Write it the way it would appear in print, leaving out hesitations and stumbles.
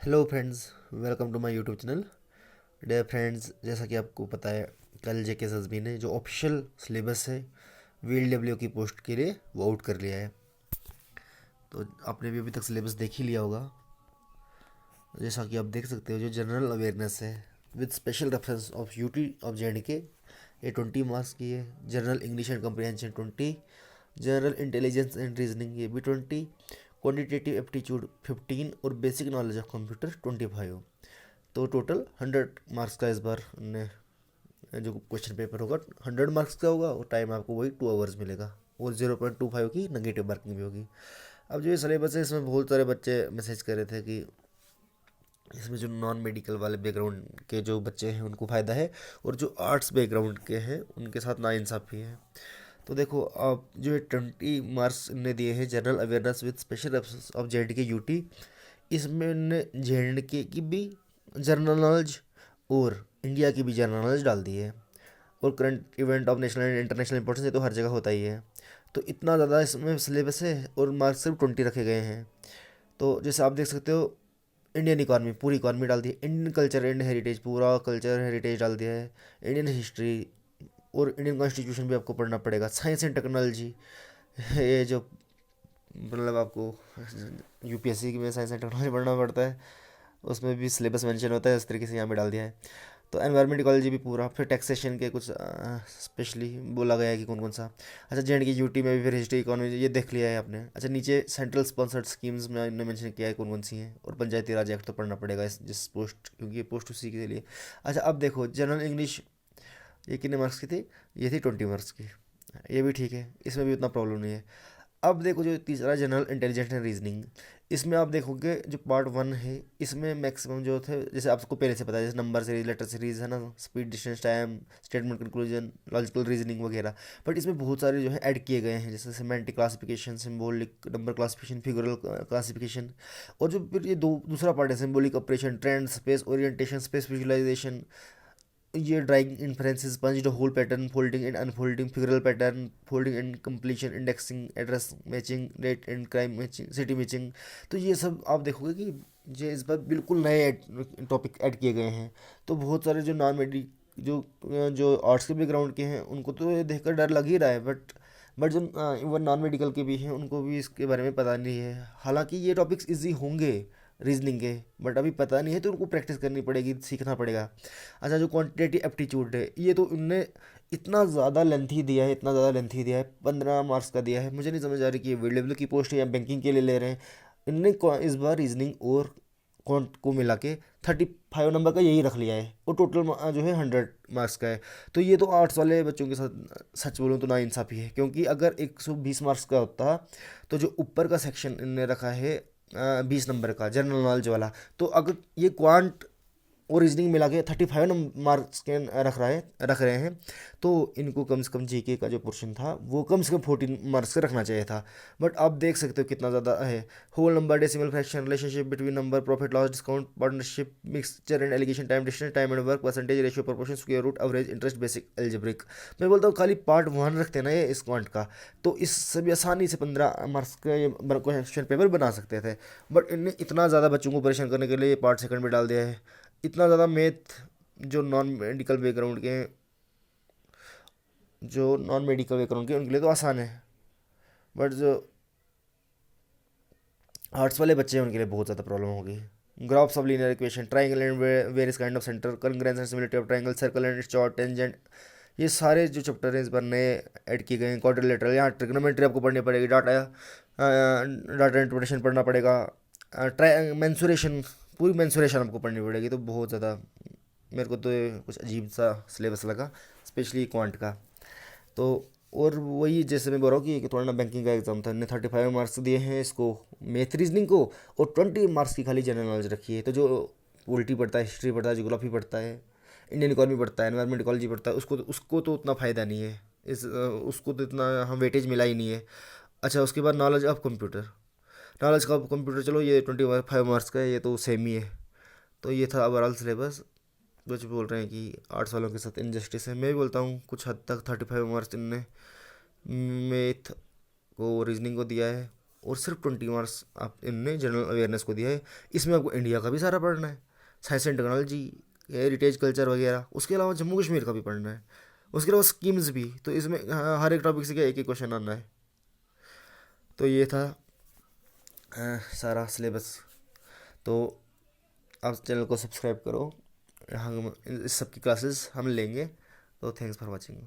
Hello friends, welcome to my YouTube channel. Dear friends, जैसा कि आपको पता है, कल जेके एसएसबी ने जो ऑफिशियल सिलेबस है वीएलडब्ल्यू की पोस्ट के लिए वो आउट कर लिया है। तो आपने भी अभी तक सिलेबस देख ही लिया होगा। जैसा कि आप देख सकते हो, जो जनरल अवेयरनेस है with special reference of UT of J&K, ये 20 मार्क्स की है। General English and comprehension 20, general intelligence and reasoning ये भी 20, क्वान्टिटेटिव एप्टीट्यूड 15 और बेसिक नॉलेज ऑफ कंप्यूटर 25। तो टोटल 100 मार्क्स का इस बार ने जो क्वेश्चन पेपर होगा 100 मार्क्स का होगा, और टाइम आपको वही 2 आवर्स मिलेगा, और 0.25 की नेगेटिव मार्किंग भी होगी। अब जो ये सिलेबस है, इसमें बहुत सारे बच्चे मैसेज कर रहे थे कि इसमें जो नॉन मेडिकल वाले बैकग्राउंड के जो बच्चे हैं उनको फ़ायदा है, और जो आर्ट्स बैकग्राउंड के हैं उनके साथ नाइंसाफ़ी है। तो देखो, आप जो ये 20 मार्क्स ने दिए हैं general awareness with special of J&K UT, इसमें उनने जेएंडके की भी जनरल नॉलेज और इंडिया की भी जनरल नॉलेज डाल दी है, और current event of national and international importance ये तो हर जगह होता ही है। तो इतना ज़्यादा इसमें सिलेबस है, और मार्क्स सिर्फ 20 रखे गए हैं। तो जैसे आप देख सकते हो, इंडियन इकॉनमी, पूरी इकॉनमी डाल दी है, इंडियन कल्चर एंड हेरिटेज, पूरा कल्चर हेरिटेज डाल दिया है, इंडियन हिस्ट्री, और इंडियन कॉन्स्टिट्यूशन भी आपको पढ़ना पड़ेगा। साइंस एंड टेक्नोलॉजी, ये जो मतलब आपको यूपीएससी में साइंस एंड टेक्नोलॉजी पढ़ना पड़ता है, उसमें भी सिलेबस मेंशन होता है, इस तरीके से यहाँ पे डाल दिया है। तो एनवायरमेंट इकोलॉजी भी पूरा, फिर टैक्सेशन के कुछ स्पेशली बोला गया है कि कौन कौन सा। अच्छा, जेएंडके यूटी में भी फिर हिस्ट्री इकोनॉमी ये देख लिया है आपने। अच्छा, नीचे सेंट्रल स्पॉन्सर्ड स्कीम्स में इन्होंने मेंशन किया है कौन कौन सी हैं, और पंचायती राज एक्ट तो पढ़ना पड़ेगा इस जिस पोस्ट, क्योंकि ये पोस्ट उसी के लिए। अच्छा, अब देखो जनरल इंग्लिश, ये कितने मार्क्स की थी? ये थी 20 मार्क्स की। ये भी ठीक है, इसमें भी उतना प्रॉब्लम नहीं है। अब देखो, जो तीसरा जनरल इंटेलिजेंस एंड रीजनिंग, इसमें आप देखोगे जो पार्ट 1 है, इसमें मैक्सिमम जो थे, जैसे आपको पहले से पता है, जैसे नंबर सीरीज, लेटर सीरीज है ना, speed, distance, time, statement, conclusion, logical reasoning वगैरह। बट इसमें बहुत सारे जो है ऐड किए गए हैं, जैसे semantic classification, symbolic number classification, figural classification. और जो फिर ये दूसरा पार्ट है, symbolic operation, trend, space orientation, space visualization, ये drawing inferences, punch hole pattern, folding and unfolding, figural pattern, folding and completion, indexing, address matching, date and crime matching, city matching. तो ये सब आप देखोगे कि ये इस बार बिल्कुल नए टॉपिक ऐड किए गए हैं। तो बहुत सारे जो नॉन मेडी जो जो आर्ट्स के बैकग्राउंड के हैं उनको तो ये देखकर डर लग ही रहा है, बट जो इवन नॉन मेडिकल के भी हैं उनको भी इसके बारे में पता नहीं है। हालांकि ये टॉपिक्स इजी होंगे रीजनिंग के, बट अभी पता नहीं है, तो उनको प्रैक्टिस करनी पड़ेगी, सीखना पड़ेगा। अच्छा, जो क्वांटिटेटिव एप्टीट्यूड है, ये तो उनने इतना ज़्यादा लेंथी दिया है, इतना ज़्यादा लेंथी दिया है, 15 मार्क्स का दिया है। मुझे नहीं समझ आ रही कि ये वेलेबल की पोस्ट है या बैंकिंग के लिए ले रहे हैं। इनने इस बार रीजनिंग और क्वांट को मिला के 35 नंबर का यही रख लिया है, और टोटल जो है 100 मार्क्स का है। तो ये तो आर्ट्स वाले बच्चों के साथ सच बोलूँ तो नाइंसाफ़ी है, क्योंकि अगर 120 मार्क्स का होता, तो जो ऊपर का सेक्शन इनने रखा है 20 नंबर का जनरल नॉलेज वाला, तो अगर ये क्वांट और रीजनिंग मिला के 35 मार्क्स के रख रहे हैं, तो इनको कम से कम जीके का जो पोर्शन था वो कम से कम 14 मार्क्स का रखना चाहिए था। बट आप देख सकते हो कितना ज़्यादा है। Whole number, decimal fraction, relationship between number, profit loss, discount, partnership, mixture and alligation, time, distance, time and work, percentage, ratio, proportion, square root, average, interest, basic algebraic. मैं बोलता हूँ खाली पार्ट 1 रखते ना ये इस क्वांट का, तो इससे भी आसानी से 15 मार्क्स का ये क्वेश्चन पेपर बना सकते थे। बट इनने इतना ज़्यादा बच्चों को परेशान करने के लिए पार्ट 2 में डाल दिया है। इतना ज़्यादा मैथ जो नॉन मेडिकल बैकग्राउंड के हैं, जो नॉन मेडिकल बैकग्राउंड के उनके लिए तो आसान है, बट जो आर्ट्स वाले बच्चे हैं उनके लिए बहुत ज़्यादा प्रॉब्लम होगी। Graphs of linear equation, triangle and various kind of centre, congruence and similarity of triangle, circle and short tangent, ये सारे जो चैप्टर हैं इस बार नए ऐड किए गए हैं। क्वाड्रिलेटरल, यहाँ ट्रिग्नोमेट्री आपको पढ़नी पड़ेगी, डाटा डाटा इंटरप्रिटेशन पढ़ना पड़ेगा, मेंसुरेशन, पूरी मेंसुरेशन आपको पढ़नी पड़ेगी। तो बहुत ज़्यादा मेरे को तो ये कुछ अजीब सा सिलेबस लगा, स्पेशली क्वांट का। तो और वही जैसे मैं बोल रहा हूँ कि थोड़ा ना बैंकिंग का एग्जाम था, हमने 35 मार्क्स दिए हैं इसको, मैथ रीजनिंग को, और 20 मार्क्स की खाली जनरल नॉलेज रखी है। तो जो पॉलिटी पढ़ता है, हिस्ट्री पढ़ता है, जोग्राफी पढ़ता है, इंडियन इकोनॉमी पढ़ता है, एनवायरमेंट इकोलॉजी पढ़ता है, उसको तो उतना फ़ायदा नहीं है, उसको तो इतना हम वेटेज मिला ही नहीं है। अच्छा, उसके बाद नॉलेज ऑफ कंप्यूटर, नॉलेज का कंप्यूटर, चलो ये 25 मार्क्स का है, ये तो सेम ही है। तो ये था ओवरऑल सिलेबस। कुछ बोल रहे हैं कि आर्ट्स वालों के साथ इनजस्टिस है, मैं भी बोलता हूँ कुछ हद तक 35 मार्क्स इनने मैथ को, रीजनिंग को दिया है, और सिर्फ 20 मार्क्स आप इनने जनरल अवेयरनेस को दिया है। इसमें आपको इंडिया का भी सारा पढ़ना है, science and technology, heritage culture वगैरह। उसके अलावा जम्मू कश्मीर का भी पढ़ना है, उसके अलावा स्कीम्स भी। तो इसमें हर एक टॉपिक से क्या एक एक क्वेश्चन आना है। तो ये था सारा सिलेबस। तो आप चैनल को सब्सक्राइब करो, हम इस सब की क्लासेस हम लेंगे। तो थैंक्स फॉर वॉचिंग।